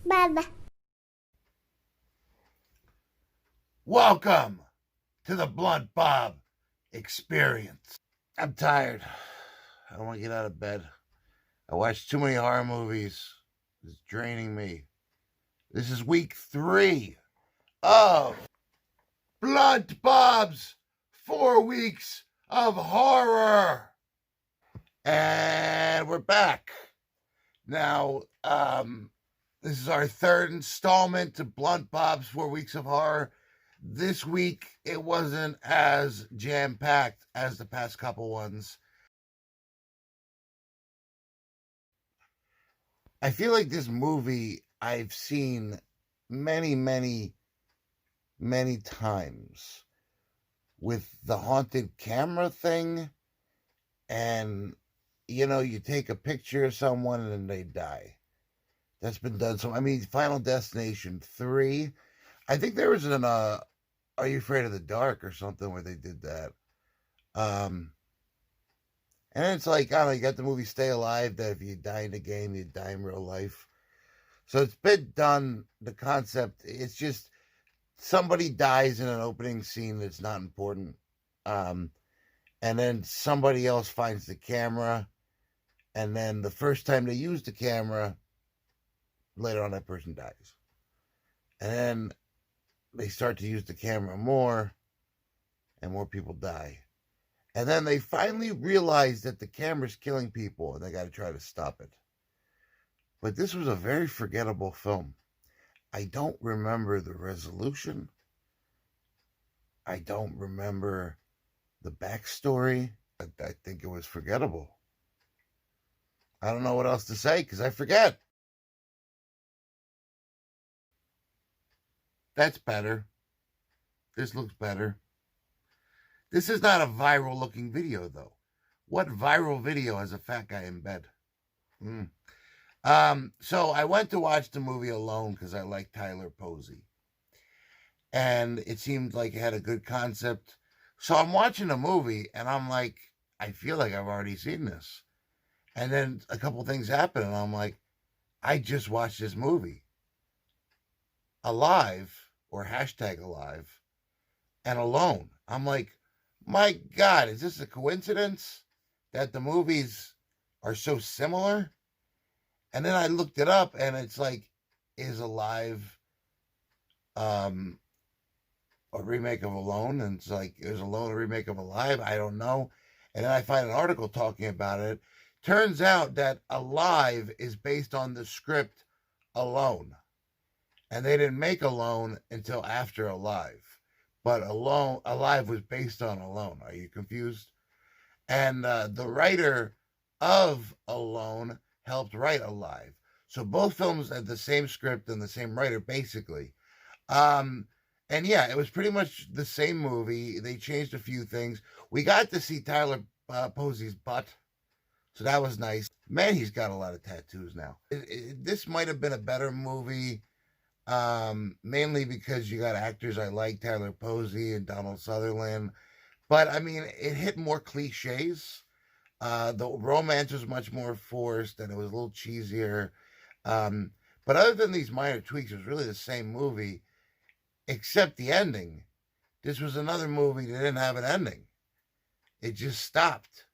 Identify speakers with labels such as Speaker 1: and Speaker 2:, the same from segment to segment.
Speaker 1: Baba.
Speaker 2: Welcome to the Blunt Bob experience. I'm tired. I don't want to get out of bed. I watched too many horror movies. It's draining me. This is week 3 of Blunt Bob's 4 weeks of horror. And we're back. Now, this is our 3rd installment to Blunt Bob's 4 weeks of horror. This week, it wasn't as jam-packed as the past couple ones. I feel like this movie I've seen many, many, many times with the haunted camera thing. And, you know, you take a picture of someone and then they die. That's been done. So, I mean, Final Destination 3. I think there was an Are You Afraid of the Dark or something where they did that. And it's like, I don't know, you got the movie Stay Alive, that if you die in the game, you die in real life. So it's been done, the concept, it's just somebody dies in an opening scene that's not important. And then somebody else finds the camera, and then the first time they use the camera, later on that person dies. And then they start to use the camera more, and more people die. And then they finally realize that the camera's killing people, and they got to try to stop it. But this was a very forgettable film. I don't remember the resolution. I don't remember the backstory. I think it was forgettable. I don't know what else to say because I forget. That's better. This looks better. This is not a viral looking video though. What viral video has a fat guy in bed? So I went to watch the movie alone because I like Tyler Posey. And it seemed like it had a good concept. So I'm watching the movie and I'm like, I feel like I've already seen this. And then a couple things happen and I'm like, I just watched this movie. Alive, or hashtag alive, and alone. I'm like, my God, is this a coincidence that the movies are so similar? And then I looked it up and it's like, is Alive a remake of Alone? And it's like, is Alone a remake of Alive? I don't know. And then I find an article talking about it. Turns out that Alive is based on the script Alone. And they didn't make Alone until after Alive. But Alive was based on Alone. Are you confused? And the writer of Alone helped write Alive. So both films had the same script and the same writer, basically. And yeah, it was pretty much the same movie. They changed a few things. We got to see Tyler Posey's butt. So that was nice. Man, he's got a lot of tattoos now. This might have been a better movie. Mainly because you got actors I like, Tyler Posey and Donald Sutherland. But, I mean, it hit more cliches. The romance was much more forced, and it was a little cheesier. But other than these minor tweaks, it was really the same movie, except the ending. This was another movie that didn't have an ending. It just stopped.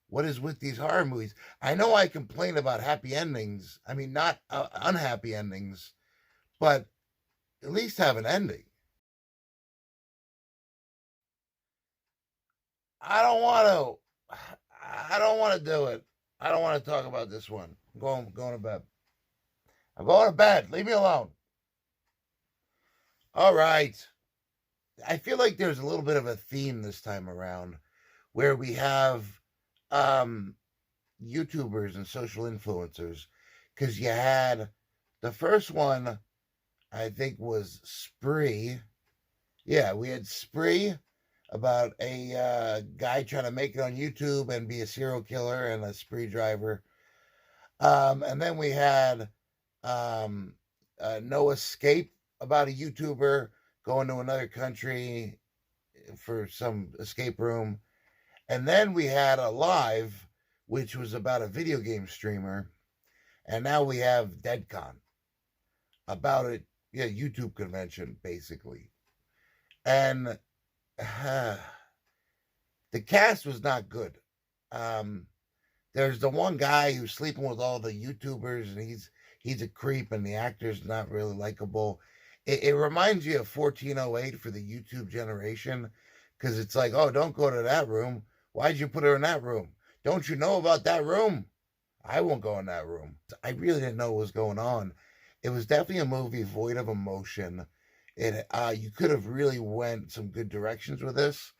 Speaker 2: What is with these horror movies? I know I complain about happy endings. I mean, not unhappy endings. But at least have an ending. I don't want to do it. I don't want to talk about this one. I'm going to bed. I'm going to bed. Leave me alone. All right. I feel like there's a little bit of a theme this time around where we have YouTubers and social influencers, because you had the first one, I think, was Spree. Yeah, we had Spree about a guy trying to make it on YouTube and be a serial killer and a spree driver. And then we had No Escape, about a YouTuber going to another country for some escape room. And then we had Alive, which was about a video game streamer. And now we have Deadcon about it. Yeah, YouTube convention, basically. And the cast was not good. Um, there's the one guy who's sleeping with all the YouTubers, and he's a creep, and the actor's not really likable. It reminds you of 1408 for the YouTube generation, because it's like, oh, don't go to that room. Why'd you put her in that room? Don't you know about that room? I won't go in that room. I really didn't know what was going on. It was definitely a movie void of emotion. It you could have really went some good directions with this,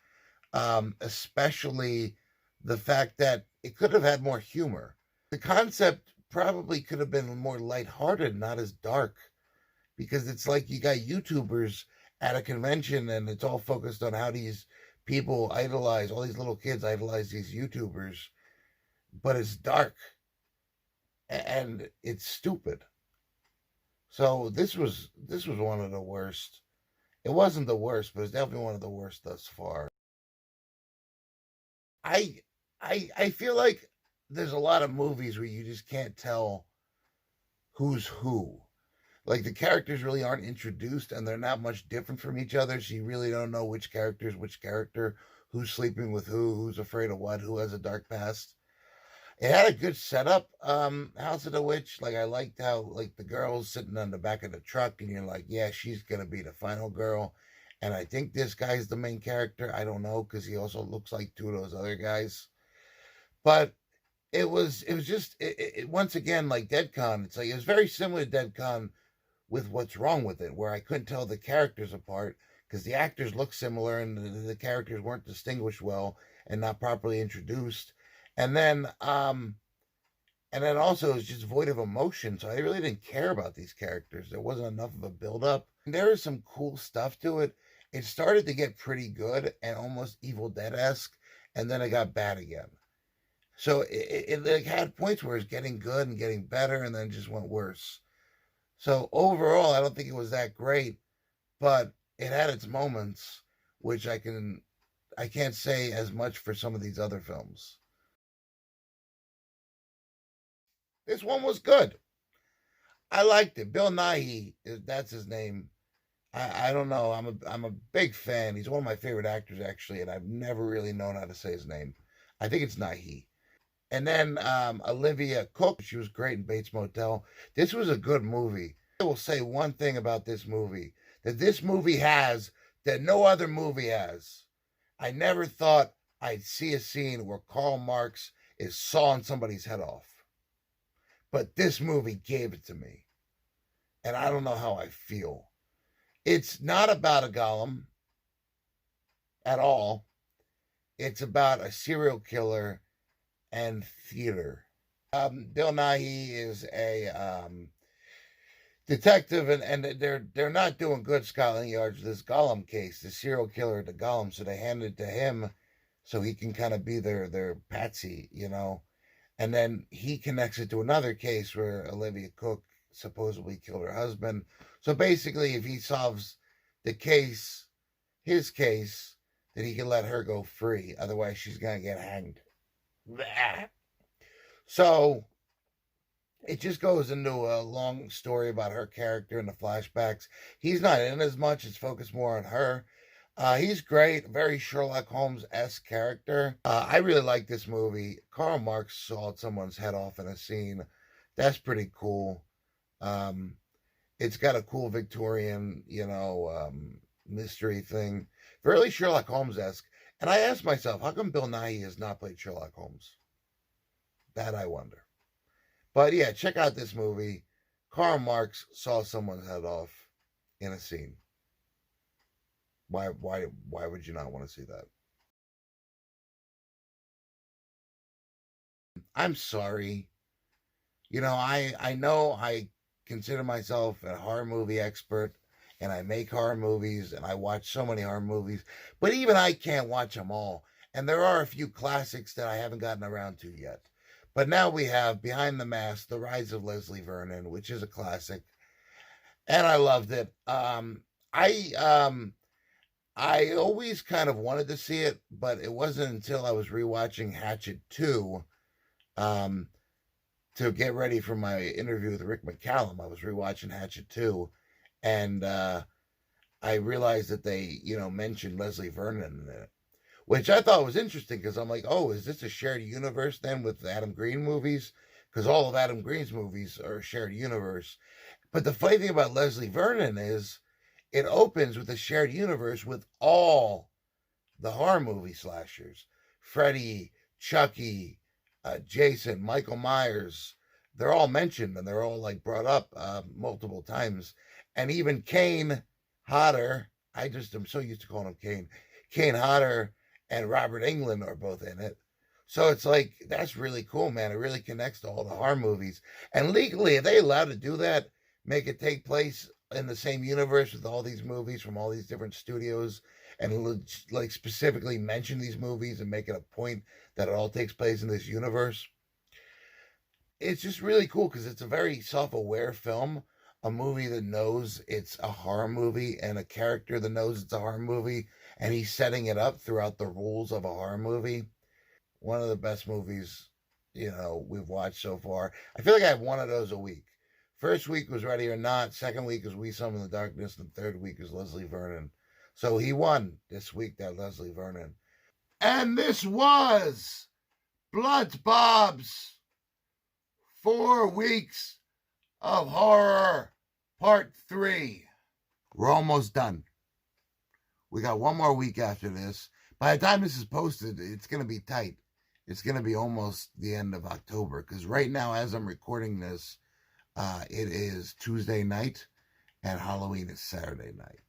Speaker 2: especially the fact that it could have had more humor. The concept probably could have been more lighthearted, not as dark, because it's like you got YouTubers at a convention and it's all focused on how these people idolize, all these little kids idolize these YouTubers, but it's dark and it's stupid. So this was one of the worst. It wasn't the worst, but it's definitely one of the worst thus far. I I feel like there's a lot of movies where you just can't tell who's who. Like the characters really aren't introduced and they're not much different from each other, so you really don't know which character's which character, who's sleeping with who's afraid of what, who has a dark past. It had a good setup, House of the Witch. Like I liked how like the girl's sitting on the back of the truck and you're like, yeah, she's gonna be the final girl. And I think this guy's the main character. I don't know, because he also looks like two of those other guys. But it was just once again like Deadcon. It's like it was very similar to Deadcon with What's Wrong with It, where I couldn't tell the characters apart because the actors looked similar and the characters weren't distinguished well and not properly introduced. And then also it was just void of emotion. So I really didn't care about these characters. There wasn't enough of a build up. There is some cool stuff to it. It started to get pretty good and almost Evil Dead-esque, and then it got bad again. So it like had points where it's getting good and getting better, and then just went worse. So overall, I don't think it was that great, but it had its moments, which I can't say as much for some of these other films. This one was good. I liked it. Bill Nighy, that's his name. I don't know. I'm a big fan. He's one of my favorite actors actually, and I've never really known how to say his name. I think it's Nighy. And then Olivia Cook, she was great in Bates Motel. This was a good movie. I will say one thing about this movie that this movie has that no other movie has. I never thought I'd see a scene where Karl Marx is sawing somebody's head off. But this movie gave it to me. And I don't know how I feel. It's not about a golem at all. It's about a serial killer and theater. Bill Nighy is a detective, and they're not doing good Scotland Yard's this Golem case, the serial killer, the Golem. So they handed it to him, so he can kind of be their patsy, you know. And then he connects it to another case where Olivia Cook supposedly killed her husband. So basically, if he solves the case, his case, then he can let her go free. Otherwise, she's gonna get hanged. So it just goes into a long story about her character and the flashbacks. He's not in as much, it's focused more on her. He's great, very Sherlock Holmes-esque character. I really like this movie. Karl Marx sawed someone's head off in a scene. That's pretty cool. It's got a cool Victorian, mystery thing. Really Sherlock Holmes-esque. And I asked myself, how come Bill Nighy has not played Sherlock Holmes? That I wonder. But yeah, check out this movie. Karl Marx saw someone's head off in a scene. Why would you not want to see that? I'm sorry. I know I consider myself a horror movie expert and I make horror movies and I watch so many horror movies, but even I can't watch them all. And there are a few classics that I haven't gotten around to yet. But now we have Behind the Mask, The Rise of Leslie Vernon, which is a classic, and I loved it. I always kind of wanted to see it, but it wasn't until I was rewatching Hatchet 2, um, to get ready for my interview with Rick McCallum. I was rewatching Hatchet 2, and I realized that they, mentioned Leslie Vernon in it, which I thought was interesting because I'm like, oh, is this a shared universe then with the Adam Green movies? Because all of Adam Green's movies are a shared universe. But the funny thing about Leslie Vernon is it opens with a shared universe with all the horror movie slashers. Freddy, Chucky, Jason, Michael Myers. They're all mentioned and they're all like brought up multiple times. And even Kane Hodder, I just am so used to calling him Kane. Kane Hodder and Robert Englund are both in it. So it's like, that's really cool, man. It really connects to all the horror movies. And legally, are they allowed to do that? Make it take place in the same universe with all these movies from all these different studios and like specifically mention these movies and make it a point that it all takes place in this universe? It's just really cool because it's a very self-aware film, a movie that knows it's a horror movie and a character that knows it's a horror movie, and he's setting it up throughout the rules of a horror movie. One of the best movies, we've watched so far. I feel like I have one of those a week. First week was Ready or Not. Second week was We Summon the Darkness. And third week is Leslie Vernon. So he won this week, that Leslie Vernon. And this was Bloods Bob's 4 weeks of horror part 3. We're almost done. We got one more week after this. By the time this is posted, it's going to be tight. It's going to be almost the end of October. Because right now, as I'm recording this, it is Tuesday night and Halloween is Saturday night.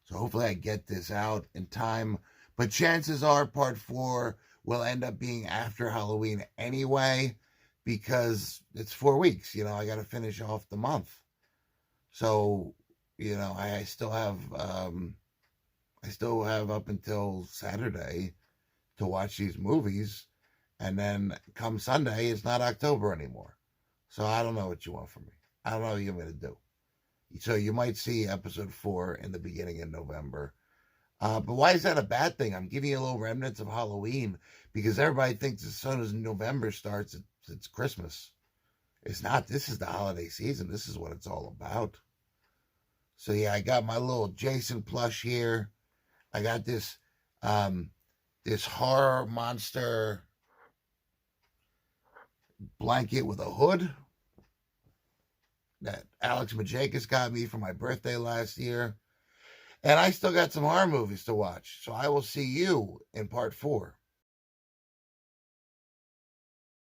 Speaker 2: So hopefully I get this out in time. But chances are part 4 will end up being after Halloween anyway, because it's 4 weeks. I got to finish off the month. So, I still have up until Saturday to watch these movies. And then come Sunday, it's not October anymore. So I don't know what you want from me. I don't know what you want me to do. So you might see episode 4 in the beginning of November. But why is that a bad thing? I'm giving you a little remnants of Halloween because everybody thinks as soon as November starts, it's Christmas. It's not. This is the holiday season. This is what it's all about. So yeah, I got my little Jason plush here. I got this horror monster blanket with a hood that Alex Majakis got me for my birthday last year. And I still got some horror movies to watch. So I will see you in part 4.